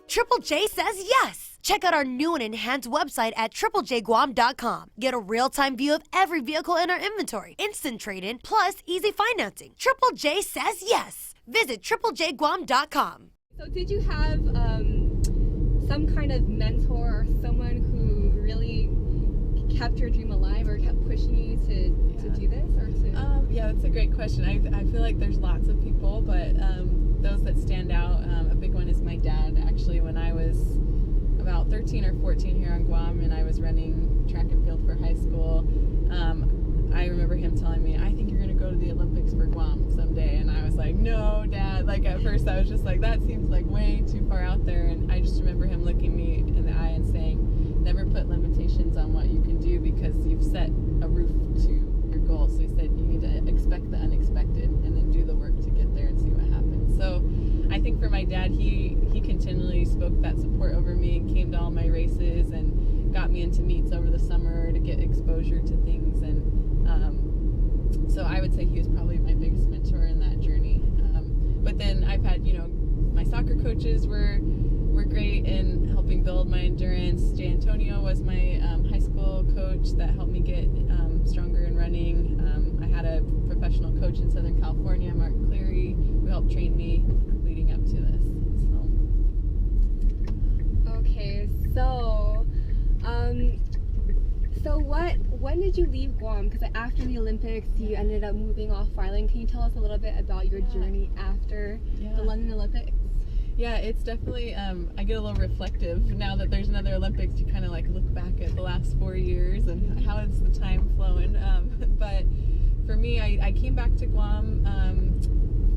Triple J says yes. Check out our new and enhanced website at triplejguam.com. Get a real-time view of every vehicle in our inventory, instant trade-in, plus easy financing. Triple J says yes. Visit triplejguam.com. So did you have some kind of mentor or someone who really kept your dream alive or kept pushing you to do this? Yeah, that's a great question. I feel like there's lots of people, but those that stand out, a big one is my dad. Actually, when I was about 13 or 14 here on Guam and I was running track and field for high school, I remember him telling me, I think you're going to go to the Olympics for Guam someday. And I was like, no, Dad. Like at first I was just like, that seems like way too far out there. And I just remember him looking me in the eye and saying, never put limitations on what you can do because you've set a roof to your goal. So he said, you need to expect the unexpected and then do the work to get there and see what happens. So I think for my dad, he continually spoke that support over me and came to all my races and got me into meets over the summer to get exposure to things. And so I would say he was probably my biggest mentor in that journey. But then I've had, my soccer coaches were great in helping build my endurance. Jay Antonio was my high school coach that helped me get stronger in running. I had a professional coach in Southern California, Mark Cleary, who helped train me leading up to this. Okay, when did you leave Guam? Because after the Olympics, you ended up moving off island. Can you tell us a little bit about your journey after the London Olympics? Yeah, it's definitely, I get a little reflective now that there's another Olympics. You kind of like look back at the last 4 years and how is the time flowing. But for me, I came back to Guam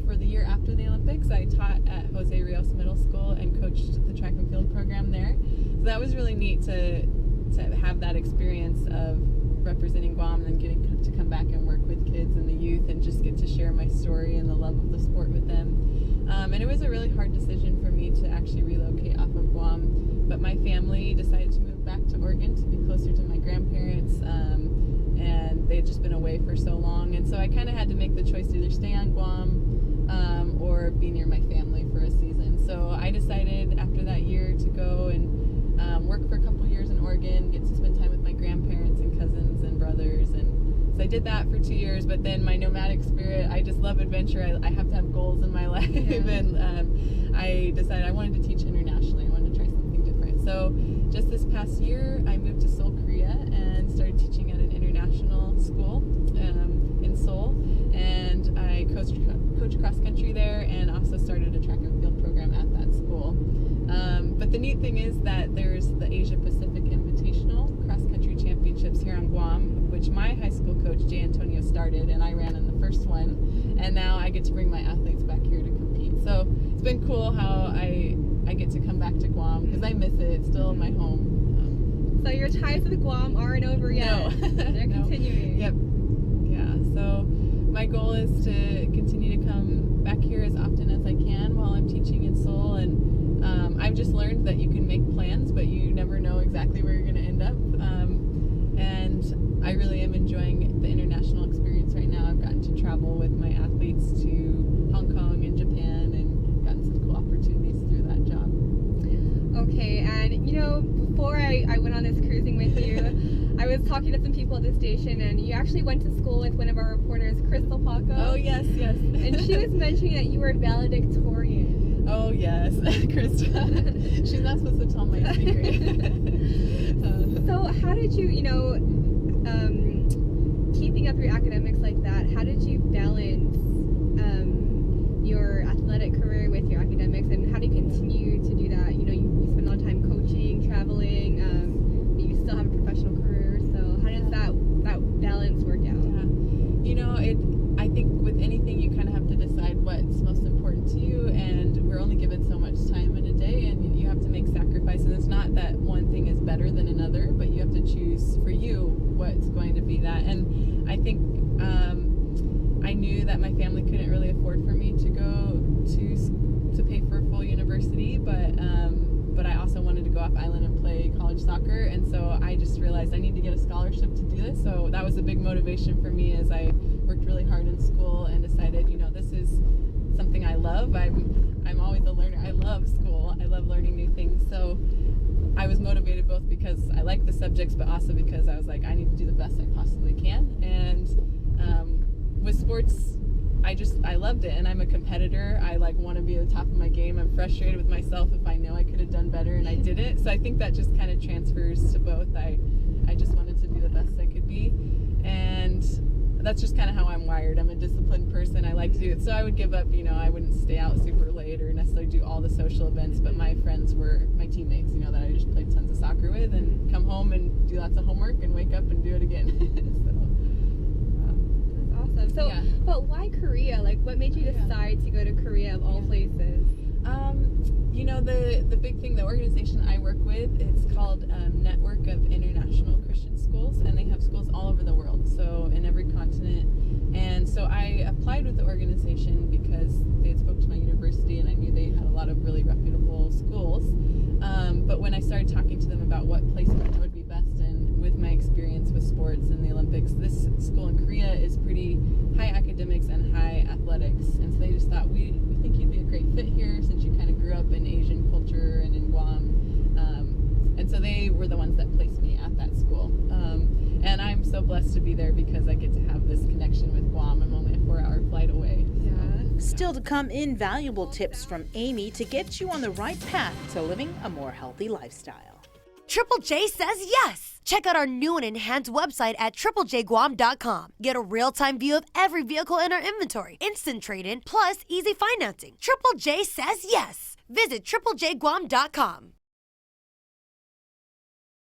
for the year after the Olympics. I taught at Jose Rios Middle School and coached the track and field program there. So that was really neat to have that experience of representing Guam and then getting to come back and work with kids and the youth and just get to share my story and the love of the sport with them. And it was a really hard decision for me to actually relocate off of Guam, but my family decided to move back to Oregon to be closer to my grandparents, and they had just been away for so long, and so I kind of had to make the choice to either stay on Guam or be near my family for a season. So I decided after that year to go and work for a couple years in Oregon, get to spend time with my grandparents and cousins and brothers, and so I did that for 2 years. But then my nomadic spirit, I just love adventure. I have to have goals in my life, and I decided I wanted to teach internationally. I wanted to try something different. So just this past year, I moved to Seoul, Korea, and started teaching at an international school in Seoul, and I coach cross country there, and also started a track and field program at that school. But the neat thing is that there's the Asia Pacific Invitational Cross Country Championships here on Guam, which my high school coach Jay Antonio started, and I ran in the first one, and now I get to bring my athletes back here to compete. So it's been cool how I get to come back to Guam because I miss it. It's still my home. So your ties with Guam aren't over yet. No. They're continuing. Yep. Yeah. So my goal is to continue to come back here as often as I can while I'm teaching in Seoul, and I've just learned that you can make plans, but you never know exactly where you're going to end up. And I really am enjoying the international experience right now. I've gotten to travel with my athletes to Hong Kong and Japan and gotten some cool opportunities through that job. Okay, and before I went on this cruising with you, I was talking to some people at the station, and you actually went to school with one of our reporters, Crystal Paco. Oh, yes. And she was mentioning that you were valedictorian. Oh, yes, Krista. She's not supposed to tell my secret. So how did you, keeping up your academics like that, how did you balance your athletic career with your academics, and how do you continue to do that? You spend a lot of time coaching, traveling, you still have a professional career, so how does that balance work out? I think with anything you kind of have to decide what's most important to you, and we're only given so much time in a day, and you have to make sacrifices. It's not that one thing is better than another, but you have to choose for you what's going to be that. And I think I knew that my family couldn't really afford for me to go to pay for a full university, but I also wanted to go off island and play college soccer, and so I just realized I need to get a scholarship to do this. So that was a big motivation for me as I worked really hard in school and decided, this is something I love. I'm always a learner. I love school. I love learning new things. So I was motivated both because I like the subjects, but also because I was like, I need to do the best I possibly can. And with sports, I loved it, and I'm a competitor. I want to be at the top of my game. I'm frustrated with myself if I know I could have done better and I didn't. So I think that just kind of transfers to both. I just wanted to be the best I could be, and that's just kind of how I'm wired. I'm a disciplined person. I like to do it. So I would give up, I wouldn't stay out super late or necessarily do all the social events, but my friends were my teammates, that I just played tons of soccer with, and come home and do lots of homework and wake up and do it again. Awesome. So, yeah. But why Korea? What made you decide to go to Korea of all places? The big thing, the organization I work with, it's called Network of International Christian Schools, and they have schools all over the world, so in every continent. And so I applied with the organization because they had spoke to my university, and I knew they had a lot of really reputable schools. But when I started talking to them about what placement would be best, and with my experience with sports and the Olympics, this school in Korea is pretty high academics and high athletics, and so they just thought, we think you'd be a great fit here since you kind of grew up in Asian culture and in Guam. And so they were the ones that placed me at that school. And I'm so blessed to be there because I get to have this connection with Guam. I'm only a 4-hour flight away. So. Still to come, invaluable tips from Amy to get you on the right path to living a more healthy lifestyle. Triple J says yes! Check out our new and enhanced website at triplejguam.com. Get a real-time view of every vehicle in our inventory, instant trade-in, plus easy financing. Triple J says yes! Visit triplejguam.com.